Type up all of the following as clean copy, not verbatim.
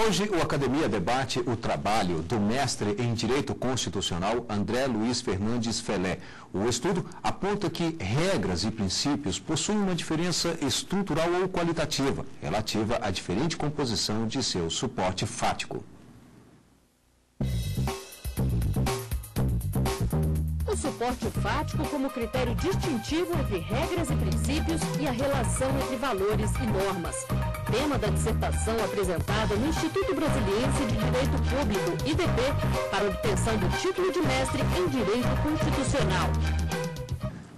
Hoje, o Academia debate o trabalho do mestre em Direito Constitucional André Luiz Fernandes Felé. O estudo aponta que regras e princípios possuem uma diferença estrutural ou qualitativa, relativa à diferente composição de seu suporte fático. O suporte fático como critério distintivo entre regras e princípios e a relação entre valores e normas. Tema da dissertação apresentada no Instituto Brasiliense de Direito Público, IDP, para obtenção do título de mestre em Direito Constitucional.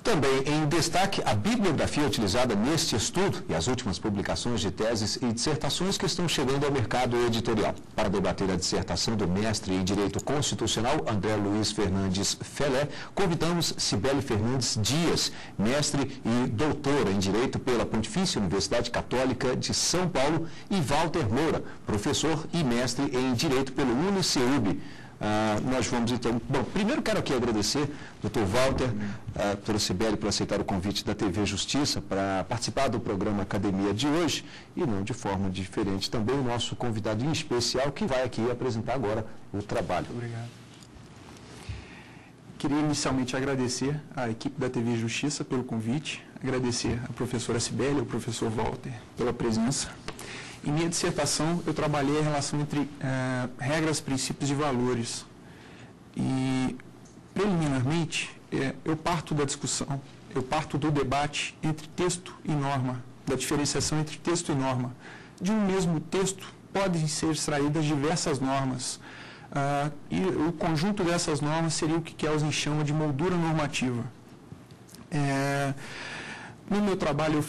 Também em destaque a bibliografia utilizada neste estudo e as últimas publicações de teses e dissertações que estão chegando ao mercado editorial. Para debater a dissertação do mestre em Direito Constitucional André Luiz Fernandes Felé, convidamos Cibele Fernandes Dias, mestre e doutora em Direito pela Pontifícia Universidade Católica de São Paulo, e Walter Moura, professor e mestre em Direito pelo UniCeub. Nós vamos então... Bom, primeiro quero aqui agradecer, doutor Walter, doutora Cibele, por aceitar o convite da TV Justiça para participar do programa Academia de hoje, e não de forma diferente também o nosso convidado em especial, que vai aqui apresentar agora o trabalho. Obrigado. Queria inicialmente agradecer à equipe da TV Justiça pelo convite, agradecer à professora Cibele e ao professor Walter pela presença. Em minha dissertação, eu trabalhei a relação entre regras, princípios e valores. E, preliminarmente, eu parto da discussão, eu parto do debate entre texto e norma, da diferenciação entre texto e norma. De um mesmo texto, podem ser extraídas diversas normas. E o conjunto dessas normas seria o que Kelsen chama de moldura normativa. No meu trabalho,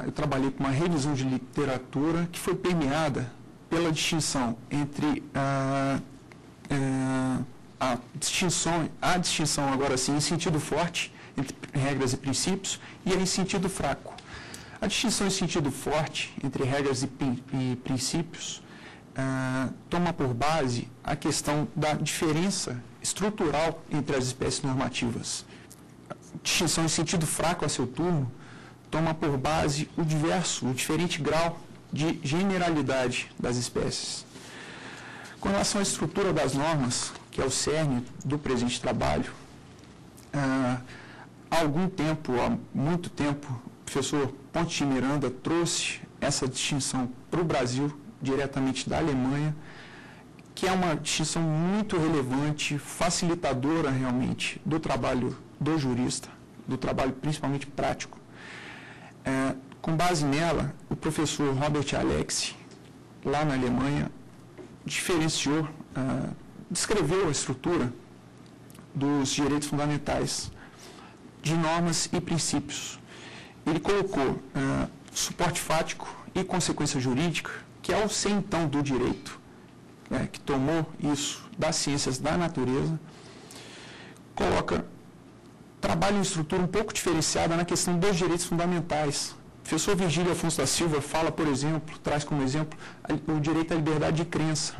eu trabalhei com uma revisão de literatura que foi permeada pela distinção entre a distinção agora sim em sentido forte entre regras e princípios e em sentido fraco. A distinção em sentido forte entre regras e princípios toma por base a questão da diferença estrutural entre as espécies normativas. A distinção em sentido fraco, a seu turno, toma por base o diferente grau de generalidade das espécies. Com relação à estrutura das normas, que é o cerne do presente trabalho, há muito tempo, o professor Ponte de Miranda trouxe essa distinção para o Brasil, diretamente da Alemanha, que é uma distinção muito relevante, facilitadora realmente do trabalho do jurista, do trabalho principalmente prático. Com base nela, o professor Robert Alex, lá na Alemanha, descreveu a estrutura dos direitos fundamentais, de normas e princípios. Ele colocou suporte fático e consequência jurídica, que é o centão do direito, que tomou isso das ciências da natureza, trabalha em estrutura um pouco diferenciada na questão dos direitos fundamentais. O professor Virgílio Afonso da Silva fala, por exemplo, traz como exemplo o direito à liberdade de crença.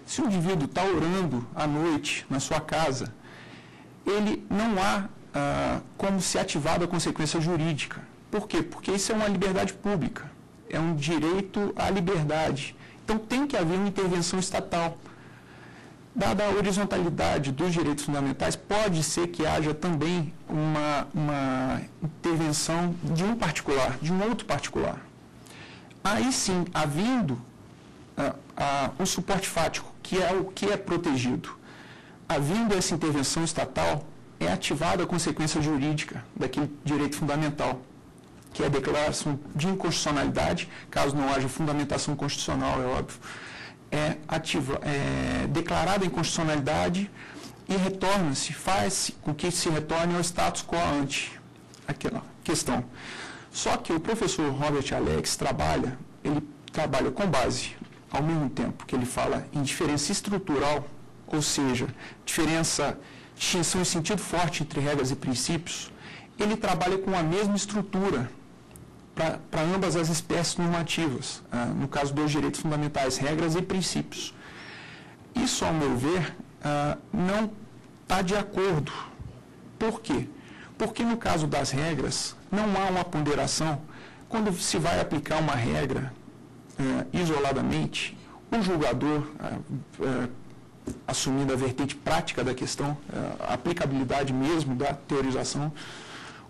Se o indivíduo está orando à noite na sua casa, ele não há como se ativar da consequência jurídica. Por quê? Porque isso é uma liberdade pública, é um direito à liberdade. Então tem que haver uma intervenção estatal. Dada a horizontalidade dos direitos fundamentais, pode ser que haja também uma intervenção de um particular, de um outro particular. Aí sim, havendo o suporte fático, que é o que é protegido, havendo essa intervenção estatal, é ativada a consequência jurídica daquele direito fundamental, que é a declaração de inconstitucionalidade, caso não haja fundamentação constitucional, é óbvio, declarada a inconstitucionalidade e faz com que se retorne ao status quo ante aquela questão. Só que o professor Robert Alex ele trabalha com base, ao mesmo tempo que ele fala em diferença estrutural, ou seja, distinção em sentido forte entre regras e princípios, ele trabalha com a mesma estrutura para ambas as espécies normativas, no caso dos direitos fundamentais, regras e princípios. Isso, ao meu ver, não está de acordo. Por quê? Porque no caso das regras, não há uma ponderação. Quando se vai aplicar uma regra isoladamente, o julgador, assumindo a vertente prática da questão, a aplicabilidade mesmo da teorização,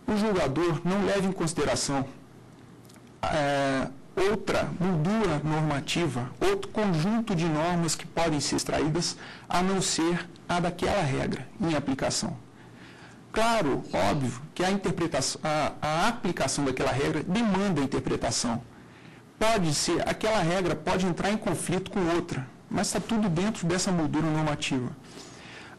o julgador não leva em consideração outra moldura normativa, outro conjunto de normas que podem ser extraídas, a não ser a daquela regra em aplicação. Claro, óbvio, que a aplicação daquela regra demanda interpretação. Pode ser, aquela regra pode entrar em conflito com outra, mas está tudo dentro dessa moldura normativa.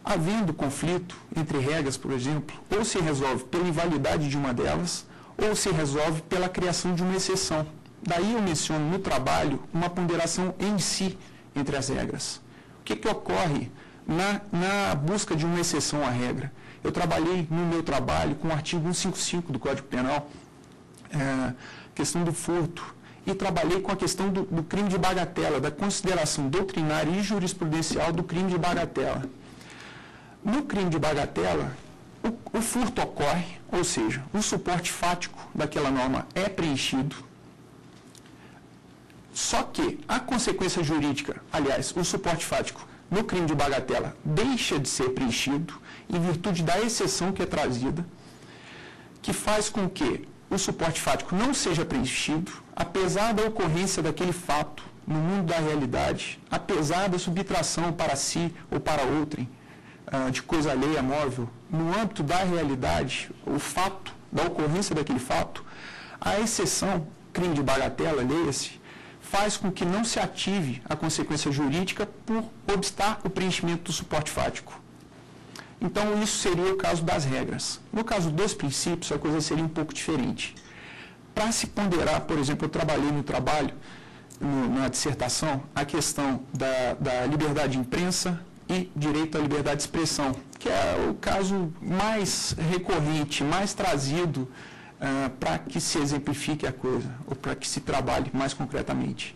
Havendo conflito entre regras, por exemplo, ou se resolve pela invalidade de uma delas, ou se resolve pela criação de uma exceção. Daí eu menciono no trabalho uma ponderação em si entre as regras. O que ocorre na busca de uma exceção à regra? Eu trabalhei no meu trabalho com o artigo 155 do Código Penal, questão do furto, e trabalhei com a questão do crime de bagatela, da consideração doutrinária e jurisprudencial do crime de bagatela. No crime de bagatela, o furto ocorre, ou seja, o suporte fático daquela norma é preenchido, só que a consequência jurídica, aliás, o suporte fático no crime de bagatela deixa de ser preenchido em virtude da exceção que é trazida, que faz com que o suporte fático não seja preenchido, apesar da ocorrência daquele fato no mundo da realidade, apesar da subtração para si ou para outrem de coisa alheia móvel, no âmbito da realidade, o fato da ocorrência daquele fato, a exceção, crime de bagatela, leia-se, faz com que não se ative a consequência jurídica por obstar o preenchimento do suporte fático. Então, isso seria o caso das regras. No caso dos princípios, a coisa seria um pouco diferente. Para se ponderar, por exemplo, eu trabalhei no trabalho, na dissertação, a questão da liberdade de imprensa e direito à liberdade de expressão, que é o caso mais recorrente, mais trazido para que se exemplifique a coisa, ou para que se trabalhe mais concretamente.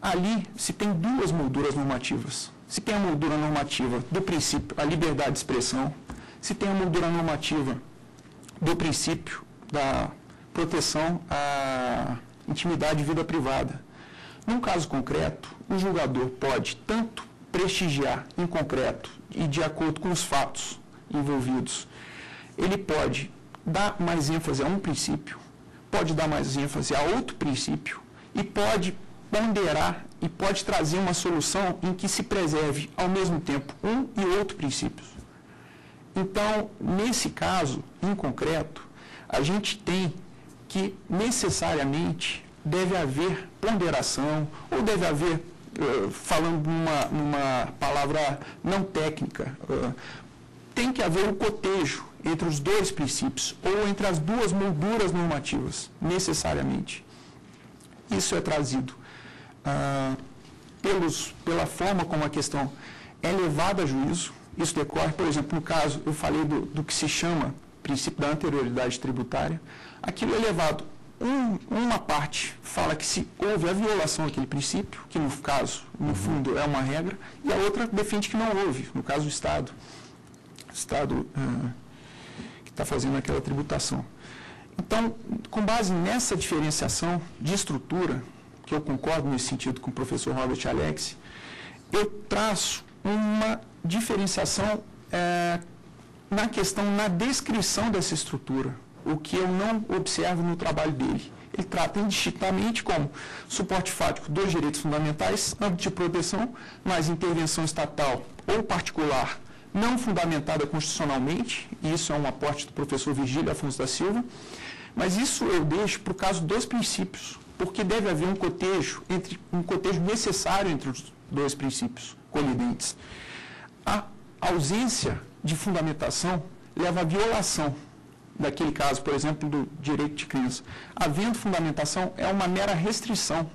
Ali se tem duas molduras normativas. Se tem a moldura normativa do princípio, a liberdade de expressão, se tem a moldura normativa do princípio da proteção à intimidade e vida privada. Num caso concreto, o julgador pode tanto prestigiar em concreto e de acordo com os fatos envolvidos, ele pode dar mais ênfase a um princípio, pode dar mais ênfase a outro princípio e pode ponderar e pode trazer uma solução em que se preserve ao mesmo tempo um e outro princípios. Então, nesse caso, em concreto, a gente tem que necessariamente deve haver ponderação ou deve haver, falando numa palavra não técnica, tem que haver um cotejo entre os dois princípios ou entre as duas molduras normativas, necessariamente. Isso é trazido pela forma como a questão é levada a juízo. Isso decorre, por exemplo, no caso, eu falei do que se chama princípio da anterioridade tributária. Aquilo é levado, uma parte fala que se houve a violação daquele princípio, que no caso, no fundo, é uma regra, e a outra defende que não houve, no caso do Estado. O Estado que está fazendo aquela tributação. Então, com base nessa diferenciação de estrutura, que eu concordo nesse sentido com o professor Robert Alex, eu traço uma diferenciação na questão, na descrição dessa estrutura, o que eu não observo no trabalho dele. Ele trata indistintamente como suporte fático dos direitos fundamentais, âmbito de proteção, mas intervenção estatal ou particular não fundamentada constitucionalmente, e isso é um aporte do professor Virgílio Afonso da Silva, mas isso eu deixo para o caso dos princípios, porque deve haver um cotejo necessário entre os dois princípios colidentes. A ausência de fundamentação leva à violação daquele caso, por exemplo, do direito de crença. Havendo fundamentação, é uma mera restrição,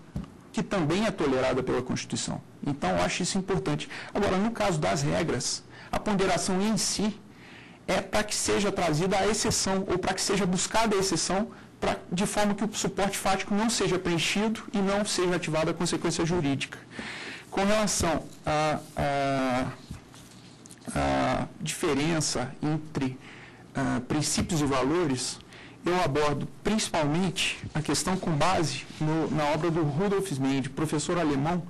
que também é tolerada pela Constituição. Então, eu acho isso importante. Agora, no caso das regras, a ponderação em si é para que seja trazida a exceção, ou para que seja buscada a exceção, de forma que o suporte fático não seja preenchido e não seja ativada a consequência jurídica. Com relação à diferença entre princípios e valores, eu abordo principalmente a questão com base na obra do Rudolf Mendes, professor alemão,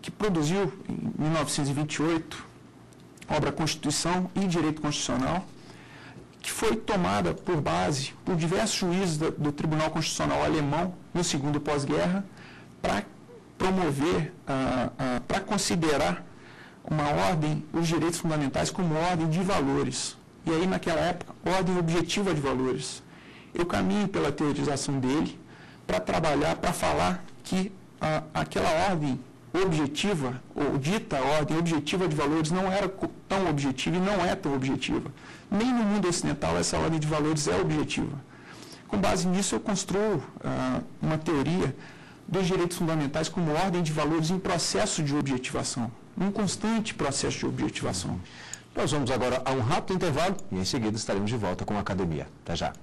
que produziu, em 1928, a obra Constituição e Direito Constitucional, que foi tomada por base por diversos juízes do Tribunal Constitucional alemão no segundo pós-guerra para promover, para considerar uma ordem, os direitos fundamentais como ordem de valores. E aí, naquela época, ordem objetiva de valores. Eu caminho pela teorização dele para trabalhar, para falar que aquela ordem objetiva, ou dita ordem objetiva de valores, não era tão objetiva e não é tão objetiva. Nem no mundo ocidental essa ordem de valores é objetiva. Com base nisso, eu construo uma teoria dos direitos fundamentais como ordem de valores em processo de objetivação, um constante processo de objetivação. Nós vamos agora a um rápido intervalo e em seguida estaremos de volta com a Academia. Até já.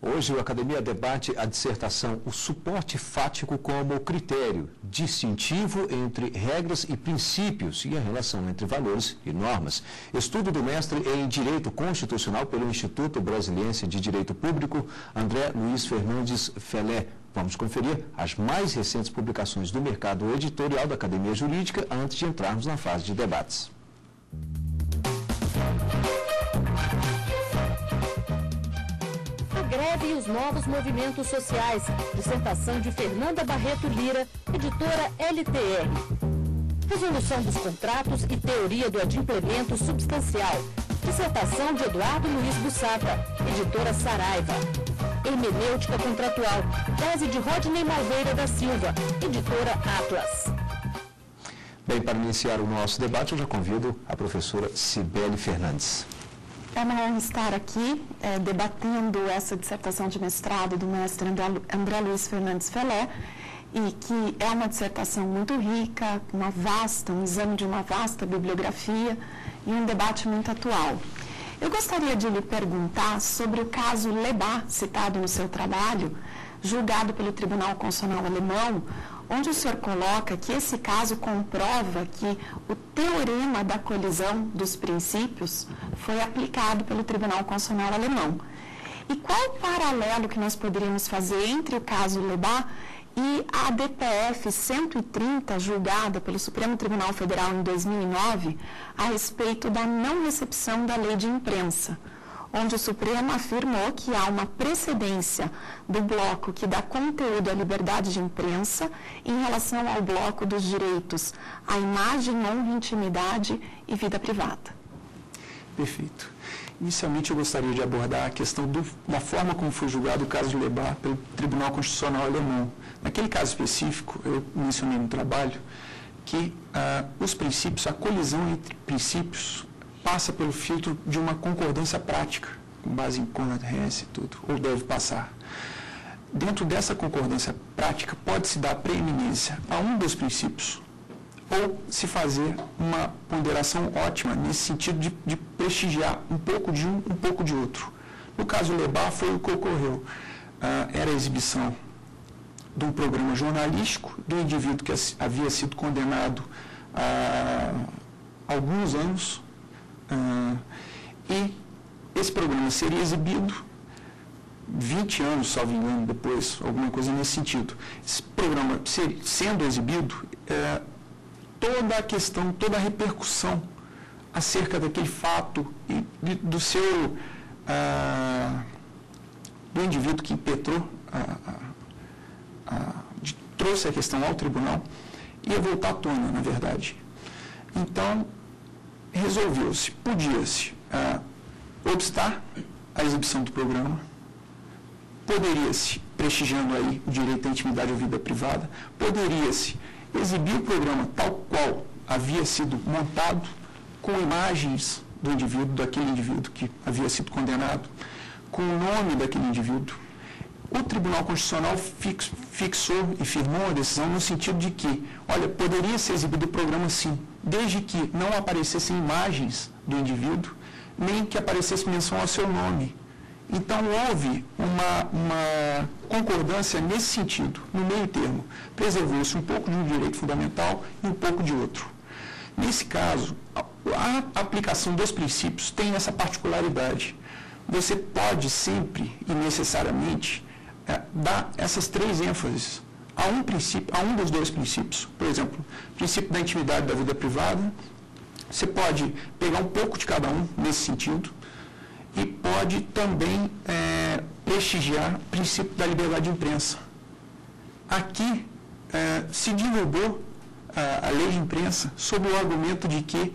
Hoje, o Academia debate a dissertação O Suporte Fático como Critério Distintivo entre Regras e Princípios e a Relação entre Valores e Normas. Estudo do mestre em Direito Constitucional pelo Instituto Brasiliense de Direito Público, André Luiz Fernandes Felé. Vamos conferir as mais recentes publicações do mercado editorial da Academia Jurídica antes de entrarmos na fase de debates. Greve e os novos movimentos sociais. Dissertação de Fernanda Barreto Lira, editora LTR. Resolução dos contratos e teoria do adimplemento substancial. Dissertação de Eduardo Luiz Bussata, editora Saraiva. Hermenêutica contratual. Tese de Rodney Malveira da Silva, editora Atlas. Bem, para iniciar o nosso debate, eu já convido a professora Cibele Fernandes. É uma honra estar aqui debatendo essa dissertação de mestrado do mestre André Luiz Fernandes Felé, e que é uma dissertação muito rica, um exame de uma vasta bibliografia e um debate muito atual. Eu gostaria de lhe perguntar sobre o caso Lebas, citado no seu trabalho, julgado pelo Tribunal Constitucional Alemão, onde o senhor coloca que esse caso comprova que o teorema da colisão dos princípios foi aplicado pelo Tribunal Constitucional Alemão. E qual o paralelo que nós poderíamos fazer entre o caso Lebas e a DPF 130, julgada pelo Supremo Tribunal Federal em 2009, a respeito da não recepção da lei de imprensa, onde o Supremo afirmou que há uma precedência do bloco que dá conteúdo à liberdade de imprensa em relação ao bloco dos direitos à imagem, honra, intimidade e vida privada. Perfeito. Inicialmente, eu gostaria de abordar a questão da forma como foi julgado o caso de Lebas pelo Tribunal Constitucional Alemão. Naquele caso específico, eu mencionei no trabalho que os princípios, a colisão entre princípios, passa pelo filtro de uma concordância prática, com base em Konrad Hess e tudo, ou deve passar. Dentro dessa concordância prática, pode-se dar preeminência a um dos princípios, ou se fazer uma ponderação ótima, nesse sentido de prestigiar um pouco de um pouco de outro. No caso Lebas, foi o que ocorreu. Era a exibição de um programa jornalístico do indivíduo que havia sido condenado há alguns anos, e esse programa seria exibido 20 anos, salvo engano, depois, alguma coisa nesse sentido. Esse programa sendo exibido, toda a questão, toda a repercussão acerca daquele fato e do indivíduo que impetrou, trouxe a questão ao tribunal, ia voltar à tona, na verdade. Então, resolveu-se, podia-se obstar a exibição do programa, poderia-se, prestigiando aí o direito à intimidade ou vida privada, poderia-se exibir o programa tal qual havia sido montado, com imagens do indivíduo, daquele indivíduo que havia sido condenado, com o nome daquele indivíduo. O Tribunal Constitucional fixou e firmou a decisão no sentido de que, olha, poderia ser exibido o programa sim, desde que não aparecessem imagens do indivíduo, nem que aparecesse menção ao seu nome. Então, houve uma concordância nesse sentido, no meio termo. Preservou-se um pouco de um direito fundamental e um pouco de outro. Nesse caso, A aplicação dos princípios tem essa particularidade. Você pode sempre e necessariamente dar essas três ênfases a um princípio, a um dos dois princípios. Por exemplo, o princípio da intimidade da vida privada. Você pode pegar um pouco de cada um nesse sentido e pode também prestigiar o princípio da liberdade de imprensa. Aqui se divulgou a lei de imprensa sob o argumento de que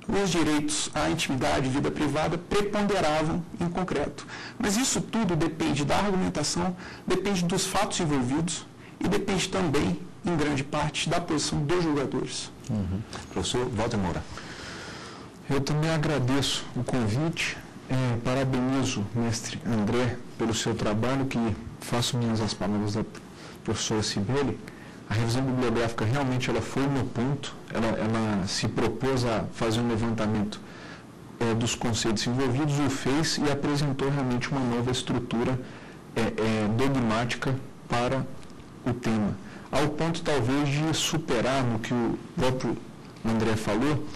os direitos à intimidade e vida privada preponderavam em concreto. Mas isso tudo depende da argumentação, depende dos fatos envolvidos e depende também, em grande parte, da posição dos julgadores. Professor Walter Moura. Eu também agradeço o convite, parabenizo o mestre André pelo seu trabalho, que faço minhas as palavras da professora Cibele. A revisão bibliográfica realmente ela foi no ponto, ela se propôs a fazer um levantamento dos conceitos envolvidos, o fez e apresentou realmente uma nova estrutura dogmática para o tema. Ao ponto talvez de superar, no que o próprio André falou,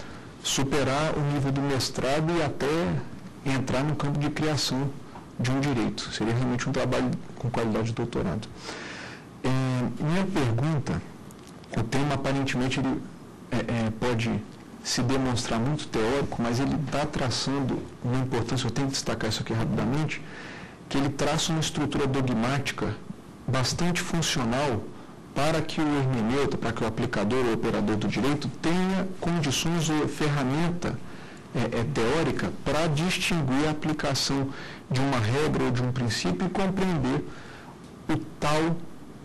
superar o nível do mestrado e até entrar no campo de criação de um direito. Seria realmente um trabalho com qualidade de doutorado. Minha pergunta, o tema aparentemente ele pode se demonstrar muito teórico, mas ele está traçando uma importância, eu tenho que destacar isso aqui rapidamente, que ele traça uma estrutura dogmática bastante funcional para que o hermeneuta, para que o aplicador ou operador do direito tenha condições ou ferramenta teórica para distinguir a aplicação de uma regra ou de um princípio e compreender o tal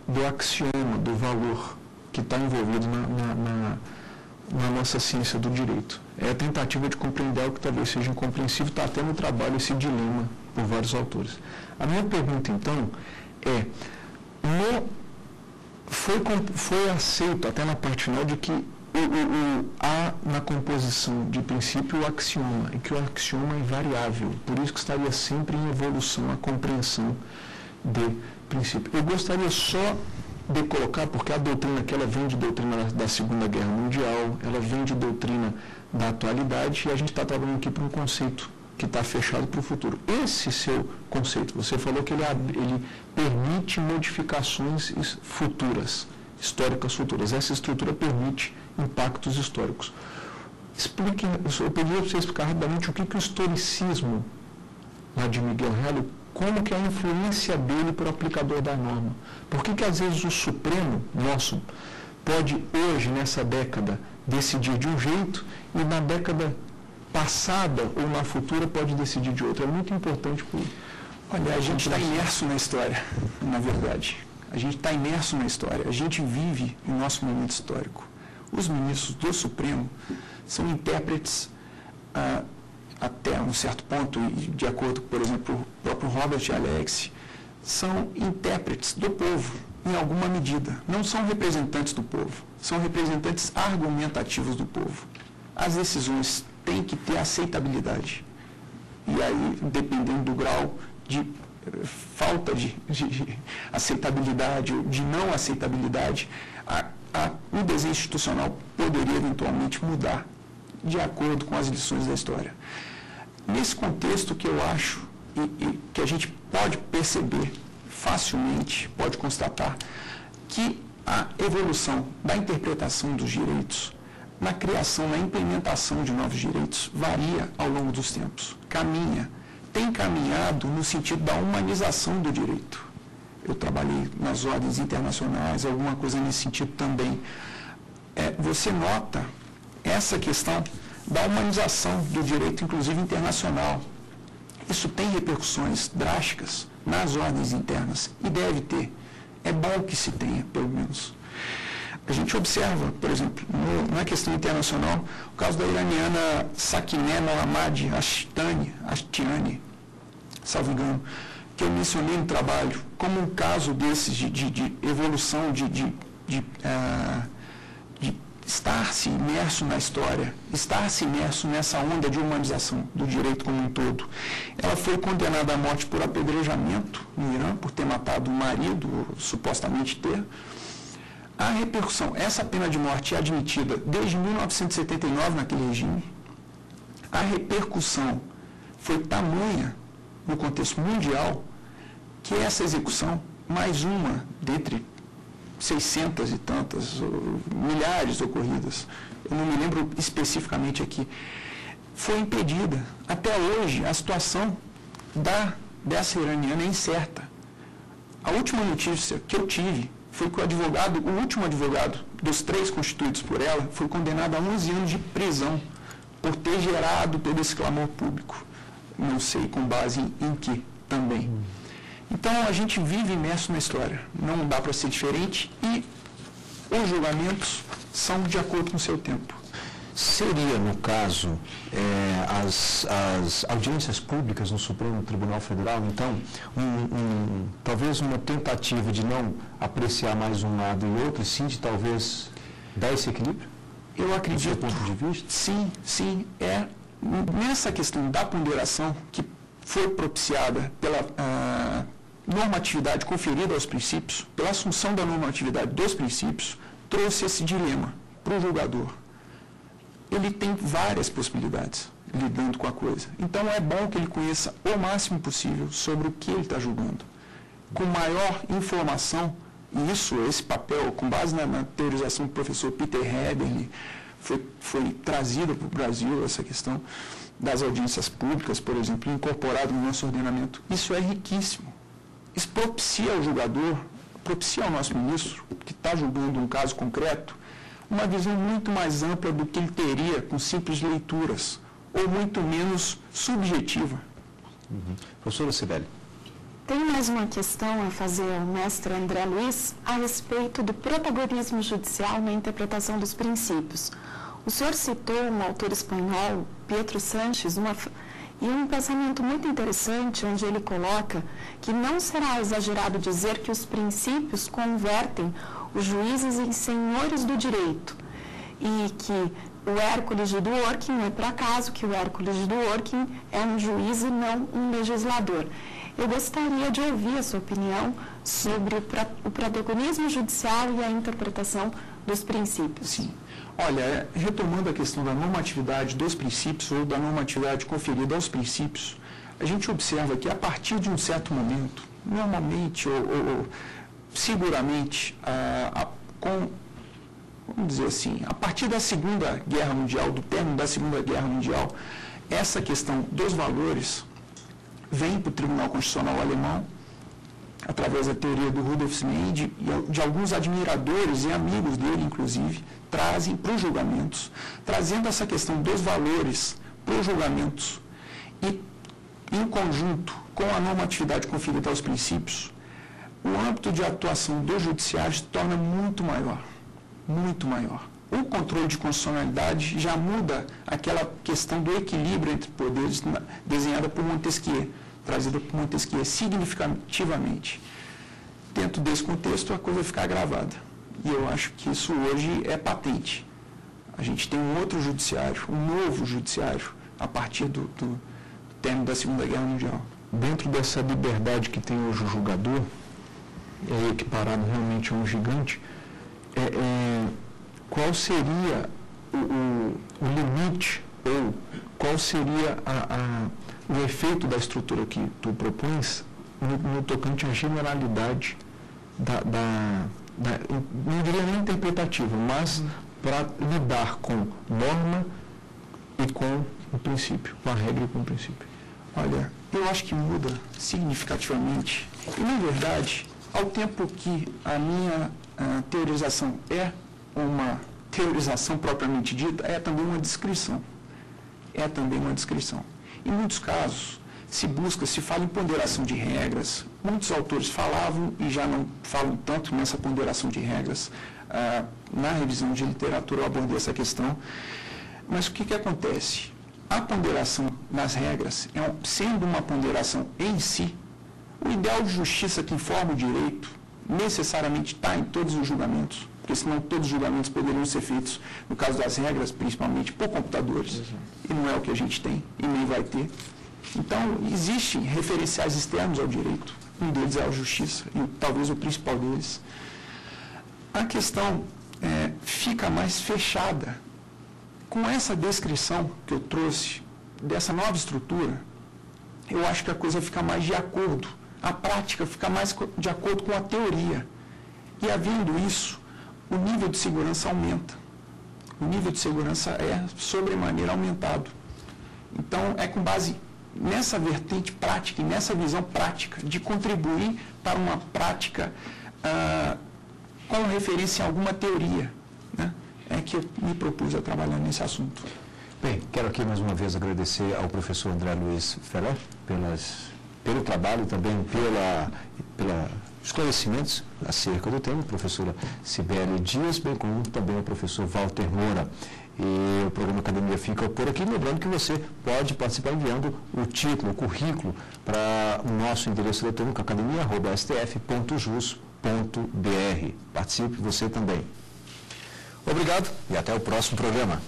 do axioma, do valor que está envolvido na nossa ciência do direito. É a tentativa de compreender algo que talvez seja incompreensível, está até no trabalho esse dilema por vários autores. A minha pergunta, então, foi aceito até na parte final de que há na composição de princípio o axioma, e que o axioma é invariável, por isso que estaria sempre em evolução a compreensão de princípio. Eu gostaria só de colocar, porque a doutrina que ela vem de doutrina da Segunda Guerra Mundial, ela vem de doutrina da atualidade, e a gente está trabalhando aqui para um conceito que está fechado para o futuro. Esse seu conceito, você falou que ele permite modificações futuras, históricas futuras. Essa estrutura permite impactos históricos. Explique, eu pediria para você explicar rapidamente o que o historicismo lá de Miguel Halley, como que é a influência dele para o aplicador da norma. Por que às vezes o Supremo nosso pode hoje, nessa década, decidir de um jeito e na década passada ou na futura pode decidir de outro? É muito importante. Olha, a gente está imerso na história, na verdade. A gente está imerso na história. A gente vive o nosso momento histórico. Os ministros do Supremo são intérpretes até um certo ponto, e de acordo, por exemplo, o próprio Robert Alex, são intérpretes do povo, em alguma medida. Não são representantes do povo, são representantes argumentativos do povo. As decisões têm que ter aceitabilidade. E aí, dependendo do grau de falta de aceitabilidade ou de não aceitabilidade, o desenho institucional poderia eventualmente mudar de acordo com as lições da história. Nesse contexto que eu acho e que a gente pode perceber facilmente, pode constatar, que a evolução da interpretação dos direitos, na criação, na implementação de novos direitos, varia ao longo dos tempos, tem caminhado no sentido da humanização do direito. Eu trabalhei nas ordens internacionais, alguma coisa nesse sentido também. Você nota essa questão da humanização do direito, inclusive internacional. Isso tem repercussões drásticas nas ordens internas, e deve ter. É bom que se tenha, pelo menos. A gente observa, por exemplo, na questão internacional, o caso da iraniana Sakineh Mohammad Ashtiani, salvo engano, que eu mencionei no trabalho, como um caso desses de evolução, de estar-se imerso na história, estar-se imerso nessa onda de humanização do direito como um todo. Ela foi condenada à morte por apedrejamento no Irã, por ter matado o marido, supostamente ter. A repercussão, essa pena de morte é admitida desde 1979 naquele regime, a repercussão foi tamanha no contexto mundial que essa execução, mais uma dentre 600 e tantas, milhares ocorridas, eu não me lembro especificamente aqui, foi impedida. Até hoje, a situação dessa iraniana é incerta. A última notícia que eu tive foi que o último advogado dos 3 constituídos por ela, foi condenado a 11 anos de prisão por ter gerado todo esse clamor público. Não sei com base em que também. Então, a gente vive imerso na história. Não dá para ser diferente e os julgamentos são de acordo com o seu tempo. Seria, no caso, as audiências públicas no Supremo Tribunal Federal, então, talvez uma tentativa de não apreciar mais um lado e outro, e sim de talvez dar esse equilíbrio? Eu acredito. Do seu ponto de vista? Sim. Nessa questão da ponderação, que foi propiciada pela normatividade conferida aos princípios, pela assunção da normatividade dos princípios, trouxe esse dilema para o julgador. Ele tem várias possibilidades lidando com a coisa. Então, é bom que ele conheça o máximo possível sobre o que ele está julgando. Com maior informação, e esse papel, com base na teorização do professor Peter Heberle, foi trazida para o Brasil, essa questão das audiências públicas, por exemplo, incorporado no nosso ordenamento. Isso é riquíssimo. Isso propicia ao julgador, propicia ao nosso ministro, que está julgando um caso concreto, uma visão muito mais ampla do que ele teria com simples leituras, ou muito menos subjetiva. Professora Cibele. Tem mais uma questão a fazer ao mestre André Luiz a respeito do protagonismo judicial na interpretação dos princípios. O senhor citou um autor espanhol, Pietro Sanches, e um pensamento muito interessante, onde ele coloca que não será exagerado dizer que os princípios convertem os juízes em senhores do direito e que o Hércules de Dworkin, não é por acaso que o Hércules de Dworkin é um juiz e não um legislador. Eu gostaria de ouvir a sua opinião sobre o protagonismo judicial e a interpretação dos princípios. Sim. Olha, retomando a questão da normatividade dos princípios ou da normatividade conferida aos princípios, a gente observa que a partir de um certo momento, normalmente ou seguramente, vamos dizer assim, a partir da Segunda Guerra Mundial, do término da Segunda Guerra Mundial, essa questão dos valores vem para o Tribunal Constitucional Alemão, através da teoria do Rudolf Mendes e de alguns admiradores e amigos dele, inclusive, trazem para os julgamentos, trazendo essa questão dos valores para os julgamentos e, em conjunto com a normatividade conferida aos princípios, o âmbito de atuação do judiciário se torna muito maior, muito maior. O controle de constitucionalidade já muda aquela questão do equilíbrio entre poderes desenhada por Montesquieu, trazida por Montesquieu significativamente. Dentro desse contexto, a coisa fica agravada. E eu acho que isso hoje é patente. A gente tem um outro judiciário, um novo judiciário, a partir do término da Segunda Guerra Mundial. Dentro dessa liberdade que tem hoje o julgador, equiparado realmente a um gigante, qual seria o limite ou qual seria o efeito da estrutura que tu propões no tocante à generalidade não diria nem interpretativa, mas para lidar com norma e com o princípio, com a regra e com o princípio? Olha, eu acho que muda significativamente. E, na verdade, ao tempo que a minha teorização é uma teorização propriamente dita, é também uma descrição. Em muitos casos, se fala em ponderação de regras. Muitos autores falavam e já não falam tanto nessa ponderação de regras. Na revisão de literatura eu abordei essa questão. Mas o que acontece? A ponderação nas regras, sendo uma ponderação em si, o ideal de justiça que informa o direito necessariamente está em todos os julgamentos, porque senão todos os julgamentos poderiam ser feitos, no caso das regras, principalmente por computadores. E não é o que a gente tem e nem vai ter. Então, existem referenciais externos ao direito. Um deles é a justiça, e talvez o principal deles. A questão fica mais fechada. Com essa descrição que eu trouxe dessa nova estrutura, eu acho que a coisa fica mais de acordo, a prática fica mais de acordo com a teoria. E havendo isso, o nível de segurança aumenta. O nível de segurança é sobremaneira aumentado. Então, é com base nessa vertente prática e nessa visão prática de contribuir para uma prática com referência a alguma teoria, né, é que eu me propus a trabalhar nesse assunto. Bem, quero aqui mais uma vez agradecer ao professor André Luiz Felé pelo trabalho, também pelos esclarecimentos acerca do tema, a professora Cibele Dias, bem como também o professor Walter Moura. E o programa Academia fica por aqui, lembrando que você pode participar enviando o título, o currículo, para o nosso endereço eletrônico academia@stf.jus.br. Participe você também. Obrigado e até o próximo programa.